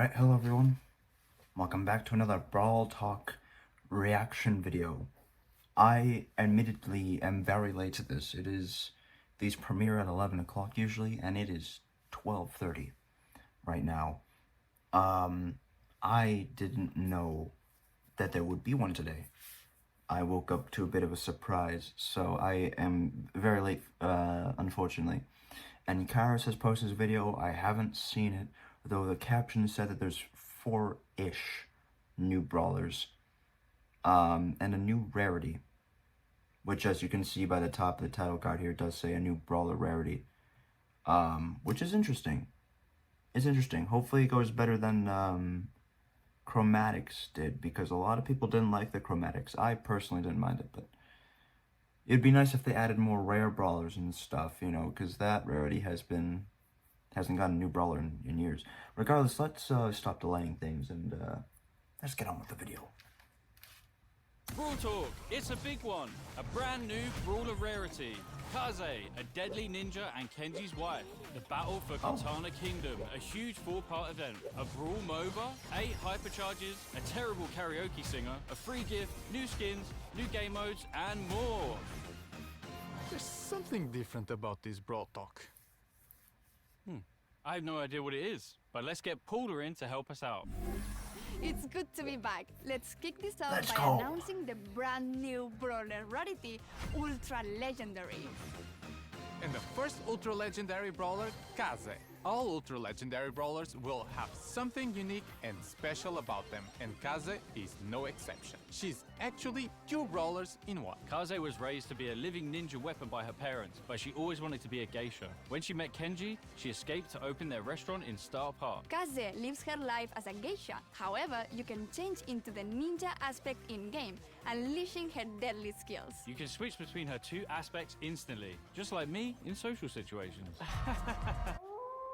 Alright, hello everyone. Welcome back to another Brawl Talk reaction video. I admittedly am very late to this. These premiere at 11 o'clock usually, and it is 12:30 right now. I didn't know that there would be one today. I woke up to a bit of a surprise, so I am very late, unfortunately. And Karis has posted his video. I haven't seen it, though the caption said that there's 4-ish new brawlers, and a new rarity, which, as you can see by the top of the title card here, does say a new brawler rarity, which is interesting. It's interesting. Hopefully it goes better than chromatics did, because a lot of people didn't like the chromatics. I personally didn't mind it, but it'd be nice if they added more rare brawlers and stuff, you know, because that rarity hasn't gotten a new brawler in years. Regardless, let's stop delaying things and let's get on with the video. Brawl Talk, it's a big one. A brand new brawler rarity. Kaze, a deadly ninja and Kenji's wife. The battle for Katana Kingdom, a huge 4-part event. A brawl MOBA, 8 hypercharges, a terrible karaoke singer, a free gift, new skins, new game modes, and more. There's something different about this Brawl Talk. I have no idea what it is, but let's get Paula in to help us out. It's good to be back. Let's kick this off Let's by go. announcing the brand new brawler rarity, Ultra Legendary. And the first Ultra Legendary Brawler, Kaze. All Ultra Legendary Brawlers will have something unique and special about them, and Kaze is no exception. She's actually 2 brawlers in one. Kaze was raised to be a living ninja weapon by her parents, but she always wanted to be a geisha. When she met Kenji, she escaped to open their restaurant in Star Park. Kaze lives her life as a geisha. However, you can change into the ninja aspect in-game, unleashing her deadly skills. You can switch between her 2 aspects instantly, just like me in social situations.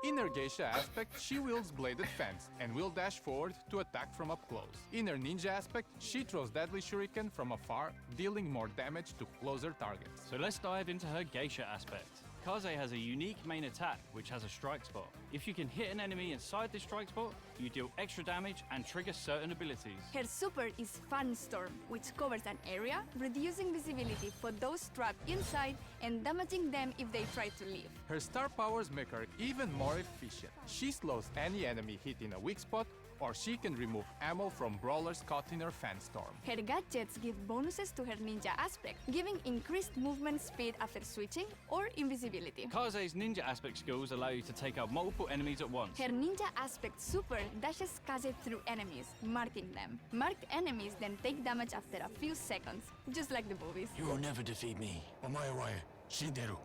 In her Geisha aspect, she wields bladed fence and will dash forward to attack from up close. In her Ninja aspect, she throws deadly shuriken from afar, dealing more damage to closer targets. So let's dive into her geisha aspect. Kaze has a unique main attack, which has a strike spot. If you can hit an enemy inside this strike spot, you deal extra damage and trigger certain abilities. Her super is Fan Storm, which covers an area, reducing visibility for those trapped inside and damaging them if they try to leave. Her star powers make her even more efficient. She slows any enemy hit in a weak spot, or she can remove ammo from brawlers caught in her fan storm. Her gadgets give bonuses to her ninja aspect, giving increased movement speed after switching or invisibility. Kaze's ninja aspect skills allow you to take out multiple enemies at once. Her ninja aspect super dashes Kaze through enemies, marking them. Marked enemies then take damage after a few seconds, just like the movies. You will never defeat me. Omae wa shinderu.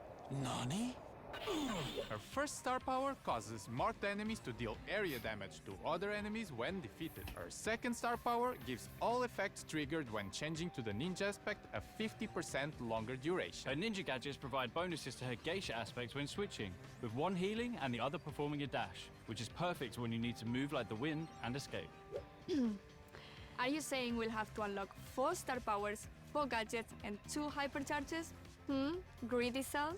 Nani? Her first star power causes marked enemies to deal area damage to other enemies when defeated. Her second star power gives all effects triggered when changing to the ninja aspect a 50% longer duration. Her ninja gadgets provide bonuses to her geisha aspects when switching, with one healing and the other performing a dash, which is perfect when you need to move like the wind and escape. Are you saying we'll have to unlock 4 star powers, 4 gadgets, and 2 hypercharges? Greedy cell?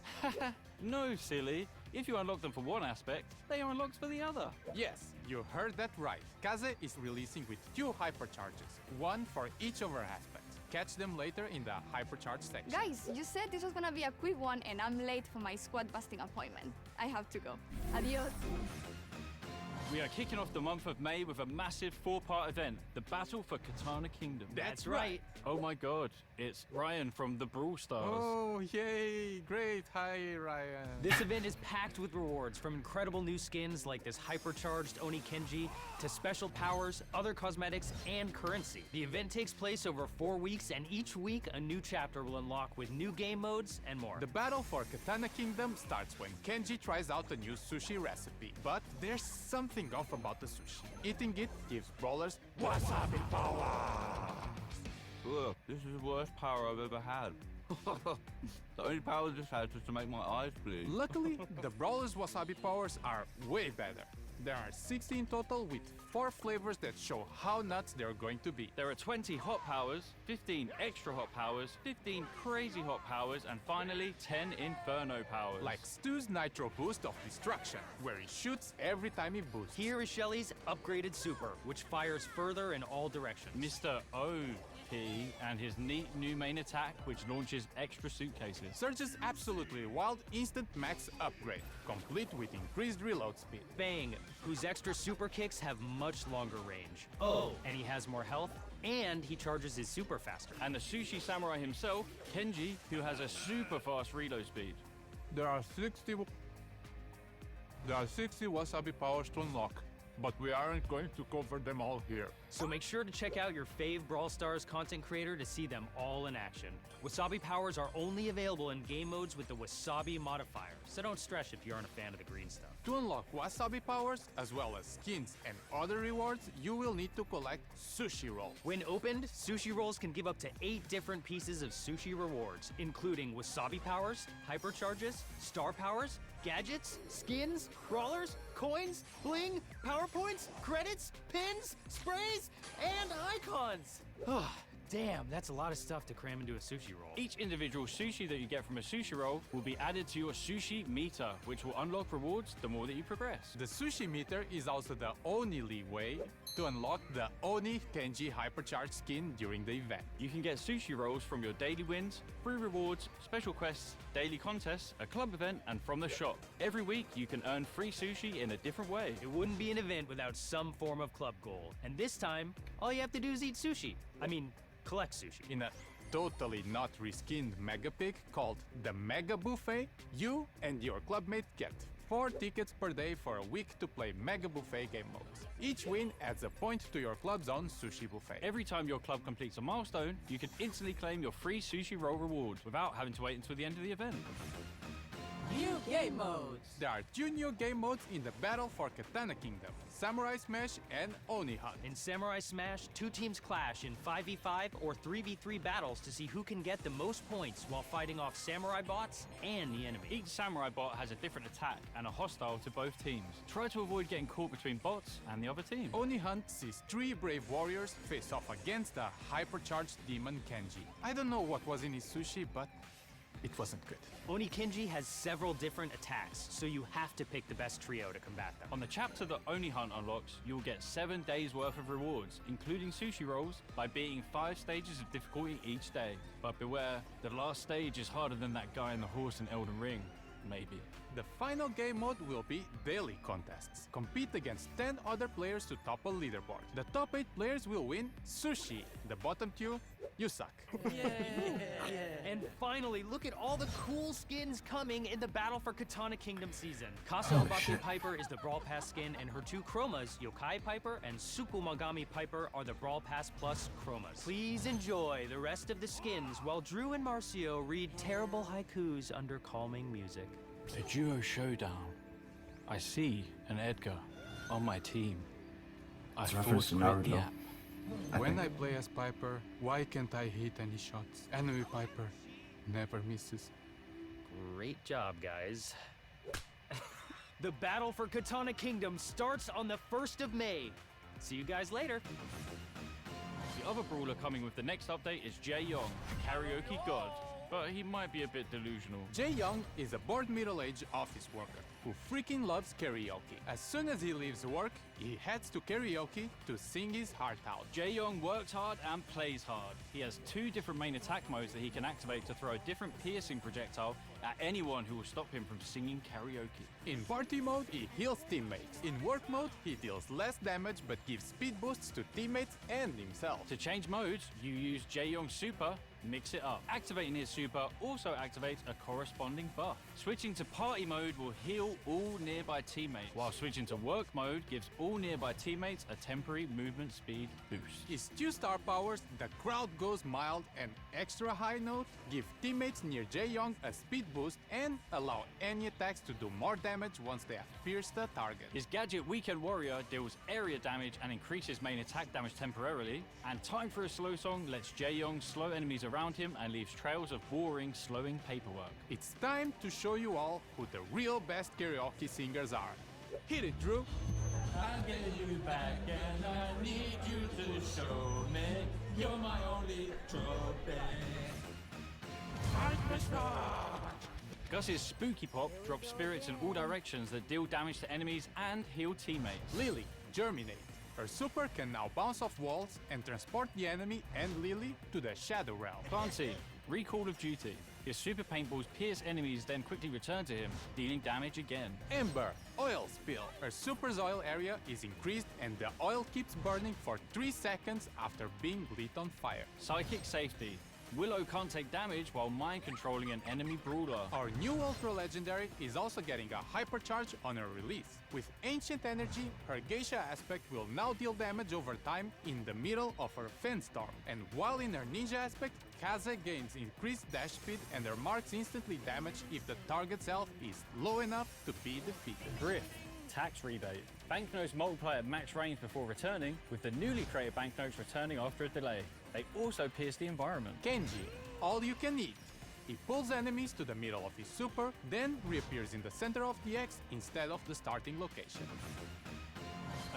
No, silly. If you unlock them for one aspect, they are unlocked for the other. Yes, you heard that right. Kaze is releasing with 2 hypercharges, one for each of her aspects. Catch them later in the hypercharge section. Guys, you said this was gonna be a quick one and I'm late for my squad busting appointment. I have to go. Adios. We are kicking off the month of May with a massive 4-part event, the Battle for Katana Kingdom. That's right. Oh my god, it's Ryan from the Brawl Stars. Oh, yay! Great. Hi, Ryan. This event is packed with rewards, from incredible new skins like this hypercharged Oni Kenji to special powers, other cosmetics, and currency. The event takes place over 4 weeks, and each week a new chapter will unlock with new game modes and more. The battle for Katana Kingdom starts when Kenji tries out a new sushi recipe. But there's something off about the sushi. Eating it gives brawlers wasabi power! Ugh, this is the worst power I've ever had. The only power this has is to make my eyes bleed. Luckily, the brawlers' wasabi powers are way better. There are 60 in total with 4 flavors that show how nuts they're going to be. There are 20 hot powers, 15 extra hot powers, 15 crazy hot powers, and finally 10 inferno powers. Like Stu's Nitro Boost of Destruction, where he shoots every time he boosts. Here is Shelly's upgraded super, which fires further in all directions. Mr. OP and his neat new main attack, which launches extra suitcases. Surge's absolutely wild instant max upgrade, complete with increased reload speed. Bang, whose extra super kicks have much longer range. Oh, and he has more health, and he charges his super faster. And the sushi samurai himself, Kenji, who has a super fast reload speed. There are 60 wasabi powers to unlock, but we aren't going to cover them all here. So make sure to check out your fave Brawl Stars content creator to see them all in action. Wasabi powers are only available in game modes with the Wasabi modifier, so don't stress if you aren't a fan of the green stuff. To unlock wasabi powers, as well as skins and other rewards, you will need to collect sushi rolls. When opened, sushi rolls can give up to 8 different pieces of sushi rewards, including wasabi powers, hypercharges, star powers, gadgets, skins, crawlers, coins, bling, PowerPoints, credits, pins, sprays, and icons. Damn, that's a lot of stuff to cram into a sushi roll. Each individual sushi that you get from a sushi roll will be added to your sushi meter, which will unlock rewards the more that you progress. The sushi meter is also the only way to unlock the Oni Kenji hypercharged skin during the event. You can get sushi rolls from your daily wins, free rewards, special quests, daily contests, a club event, and from the shop. Every week, you can earn free sushi in a different way. It wouldn't be an event without some form of club goal. And this time, all you have to do is eat sushi. I mean, collect sushi. In a totally not reskinned Mega Pig called the Mega Buffet, you and your clubmate get 4 tickets per day for a week to play Mega Buffet game modes. Each win adds a point to your club's own sushi buffet. Every time your club completes a milestone, you can instantly claim your free sushi roll reward without having to wait until the end of the event. New game modes. There are 2 new game modes in the battle for Katana Kingdom, Samurai Smash and Oni Hunt. In Samurai Smash, 2 teams clash in 5v5 or 3v3 battles to see who can get the most points while fighting off samurai bots and the enemy. Each samurai bot has a different attack and are hostile to both teams. Try to avoid getting caught between bots and the other team. Oni Hunt sees 3 brave warriors face off against the hypercharged demon Kenji. I don't know what was in his sushi, but it wasn't good. Oni Kenji has several different attacks, so you have to pick the best trio to combat them. On the chapter that Oni Hunt unlocks, you'll get 7 days worth of rewards, including sushi rolls, by beating 5 stages of difficulty each day. But beware, the last stage is harder than that guy in the horse in Elden Ring. Maybe. The final game mode will be daily contests. Compete against 10 other players to top a leaderboard. The top 8 players will win sushi. The bottom 2, you suck. And finally, look at all the cool skins coming in the Battle for Katana Kingdom season. Kasa Obaki Piper is the Brawl Pass skin, and her 2 chromas, Yokai Piper and Tsukumagami Piper, are the Brawl Pass Plus chromas. Please enjoy the rest of the skins while Drew and Marcio read terrible haikus under calming music. The duo showdown. I see an Edgar on my team. I reference to force quit the Naruto. app. When I play as Piper, why can't I hit any shots? Enemy Piper never misses. Great job, guys. The Battle for Katana Kingdom starts on the 1st of May. See you guys later. The other brawler coming with the next update is Jae Young, the karaoke god. But he might be a bit delusional. Jae Young is a bored middle-aged office worker who freaking loves karaoke. As soon as he leaves work, he heads to karaoke to sing his heart out. Jae Young works hard and plays hard. He has 2 different main attack modes that he can activate to throw a different piercing projectile at anyone who will stop him from singing karaoke. In party mode, he heals teammates. In work mode, he deals less damage but gives speed boosts to teammates and himself. To change modes, you use Jae Young's super, mix it up. Activating his super also activates a corresponding buff. Switching to party mode will heal all nearby teammates, while switching to work mode gives all nearby teammates a temporary movement speed boost. His 2 star powers, the crowd goes mild and extra high note, give teammates near Jae Young a speed boost and allow any attacks to do more damage once they have pierced the target. His gadget Weekend Warrior deals area damage and increases main attack damage temporarily, and Time for a Slow Song lets Jae Young slow enemies around him and leaves trails of boring, slowing paperwork. It's time to show you all who the real best karaoke singers are. Hit it, Drew! I'll get you back and I need you to show me you're my only trophy. Gus's Spooky Pop drops spirits in all directions that deal damage to enemies and heal teammates. Lily, Germinate. Her super can now bounce off walls and transport the enemy and Lily to the Shadow Realm. Clancy, Recall of Duty. His super paintballs pierce enemies, then quickly return to him, dealing damage again. Ember, Oil Spill. Her super's oil area is increased and the oil keeps burning for 3 seconds after being lit on fire. Psychic Safety. Willow can't take damage while mind controlling an enemy brawler. Our new Ultra Legendary is also getting a hypercharge on her release. With Ancient Energy, her Geisha aspect will now deal damage over time in the middle of her Fenstorm. And while in her Ninja aspect, Kaze gains increased dash speed and her marks instantly damage if the target's health is low enough to be defeated. Drift. Tax Rebate. Banknotes multiply at max range before returning, with the newly created banknotes returning after a delay. They also pierce the environment. Kenji, All You Can Eat. He pulls enemies to the middle of his super, then reappears in the center of the X instead of the starting location.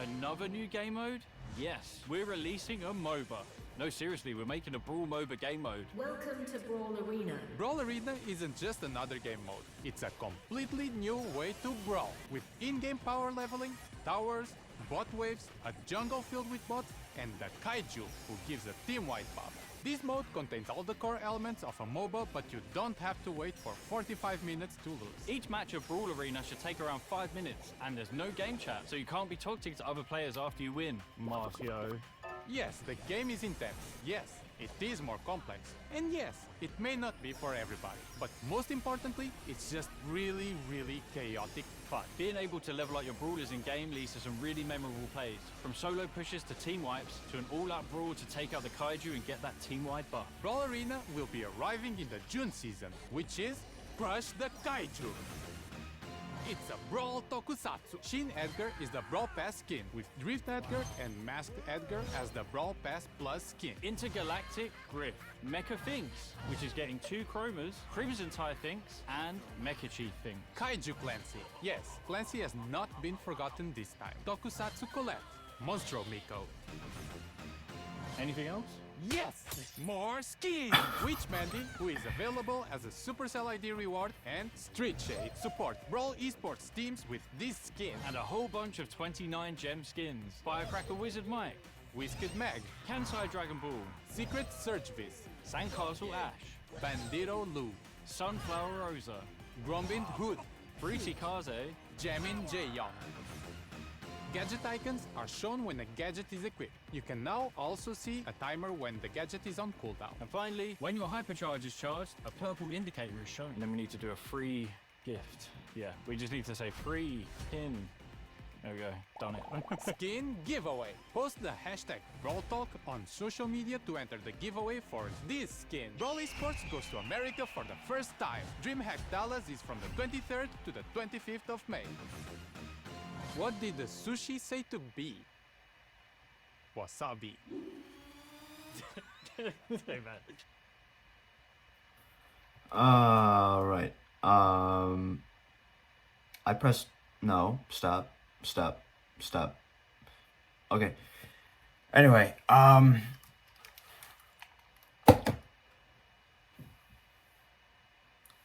Another new game mode? Yes, we're releasing a MOBA. No, seriously, we're making a Brawl MOBA game mode. Welcome to Brawl Arena. Brawl Arena isn't just another game mode, it's a completely new way to brawl, with in-game power leveling, towers, bot waves, a jungle filled with bots, and the Kaiju, who gives a team-wide buff. This mode contains all the core elements of a MOBA, but you don't have to wait for 45 minutes to lose. Each match of Brawl Arena should take around 5 minutes, and there's no game chat, so you can't be toxic to other players after you win. Marcio. Yes, the game is intense. Yes, it is more complex. And yes, it may not be for everybody. But most importantly, it's just really, really chaotic fun. Being able to level up your brawlers in game leads to some really memorable plays. From solo pushes to team wipes, to an all-out brawl to take out the Kaiju and get that team-wide buff. Brawl Arena will be arriving in the June season, which is Crush the Kaiju. It's a Brawl Tokusatsu. Shin Edgar is the Brawl Pass skin, with Drift Edgar and Masked Edgar as the Brawl Pass Plus skin. Intergalactic Griff. Mecha Finks, which is getting 2 Chromas, Crimson Tire Finks, and Mecha Chief Finks. Kaiju Clancy. Yes, Clancy has not been forgotten this time. Tokusatsu Colette. Monstro Miko. Anything else? Yes! More skins! Witch Mandy, who is available as a Supercell ID reward, and Street Shade. Support Brawl Esports teams with this skin. And a whole bunch of 29 gem skins. Firecracker Wizard Mike, Whisked Mag, Kansai Dragon Ball, Secret Surge Viz, Sandcastle Ash, Bandito Lou, Sunflower Rosa, Grombind Hood, Fruity Kaze, Jamin Jaeyoung. Gadget icons are shown when a gadget is equipped. You can now also see a timer when the gadget is on cooldown. and finally, when your hypercharge is charged, a purple indicator is shown. And then we need to do a free gift. Yeah, we just need to say free pin. There we go, done it. Skin giveaway. Post the hashtag Brawl Talk on social media to enter the giveaway for this skin. Brawl Esports goes to America for the first time. DreamHack Dallas is from the 23rd to the 25th of May. What did the sushi say to B? Wasabi. Right. I pressed no. Stop. Okay. Anyway,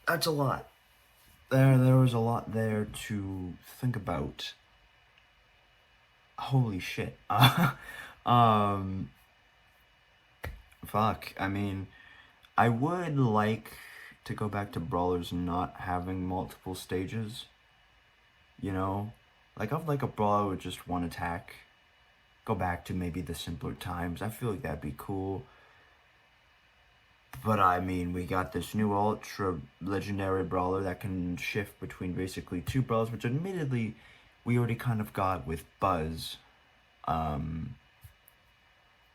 that's a lot. There was a lot there to think about. Holy shit. Fuck. I mean, I would like to go back to brawlers not having multiple stages. You know? Like, of like a brawler with just one attack. Go back to maybe the simpler times. I feel like that'd be cool. But I mean, we got this new ultra legendary brawler that can shift between basically 2 brawlers, which admittedly we already kind of got with Buzz. Though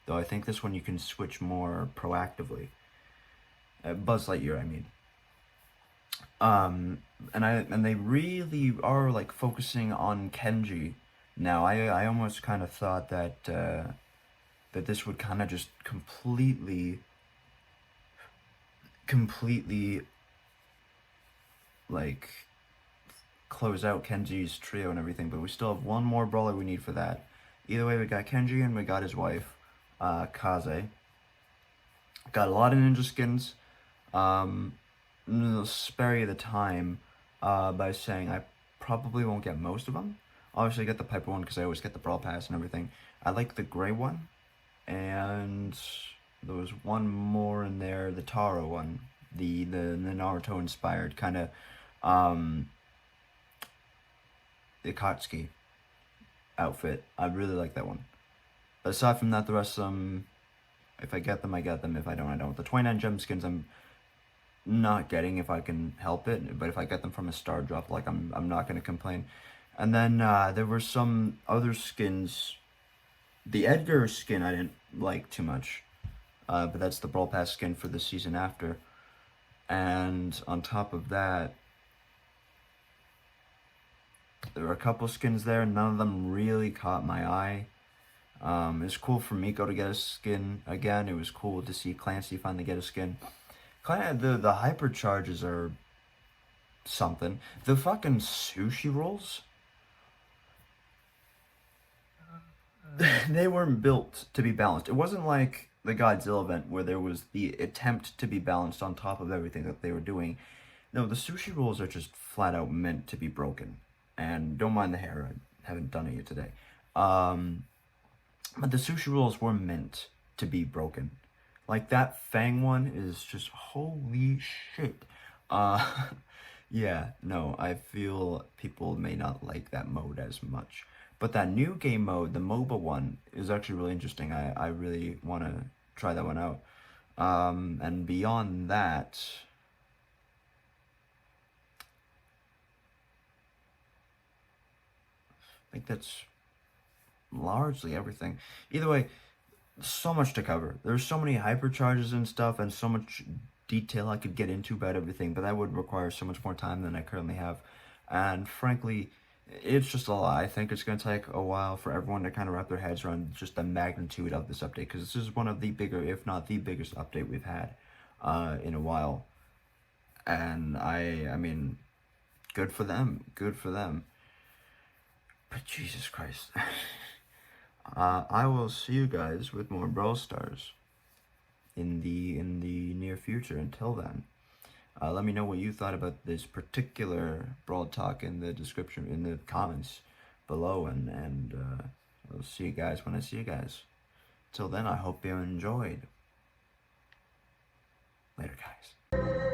I think this one you can switch more proactively. Buzz Lightyear, I mean. And they really are like focusing on Kenji now. I almost kind of thought that that this would kind of just completely like close out Kenji's trio and everything, but we still have one more brawler we need for that. Either way, we got Kenji and we got his wife, Kaze. Got a lot of ninja skins. I'll spare you the time by saying I probably won't get most of them. Obviously, I get the Piper one because I always get the Brawl Pass and everything. I like the gray one, and there was one more in there, the Taro one, the Naruto inspired kind of the Akatsuki outfit. I really like that one. Aside from that, the rest of them, if I get them, I get them. If I don't, I don't. The 29 gem skins I'm not getting if I can help it, but if I get them from a star drop, like I'm not gonna complain. And then there were some other skins. The Edgar skin I didn't like too much, but that's the Brawl Pass skin for the season after. And on top of that, there were a couple skins there. None of them really caught my eye. It was cool for Miko to get a skin again. It was cool to see Clancy finally get a skin. The hypercharges are something. The fucking sushi rolls, they weren't built to be balanced. It wasn't like the Godzilla event where there was the attempt to be balanced on top of everything that they were doing. No, the sushi rolls are just flat out meant to be broken. And don't mind the hair, I haven't done it yet today. But the sushi rolls were meant to be broken. Like that Fang one is just holy shit. Yeah, no, I feel people may not like that mode as much. But that new game mode, the MOBA one, is actually really interesting. I really want to try that one out. And beyond that, I think that's largely everything. Either way, so much to cover. There's so many hypercharges and stuff, and so much detail I could get into about everything, but that would require so much more time than I currently have. And frankly, it's just a lot. I think it's going to take a while for everyone to kind of wrap their heads around just the magnitude of this update, because this is one of the bigger, if not the biggest update we've had in a while. And I mean, good for them. Good for them. But Jesus Christ. I will see you guys with more Brawl Stars in the near future. Until then, let me know what you thought about this particular Brawl Talk in the description, in the comments below, and I'll see you guys when I see you guys. Till then, I hope you enjoyed. Later, guys.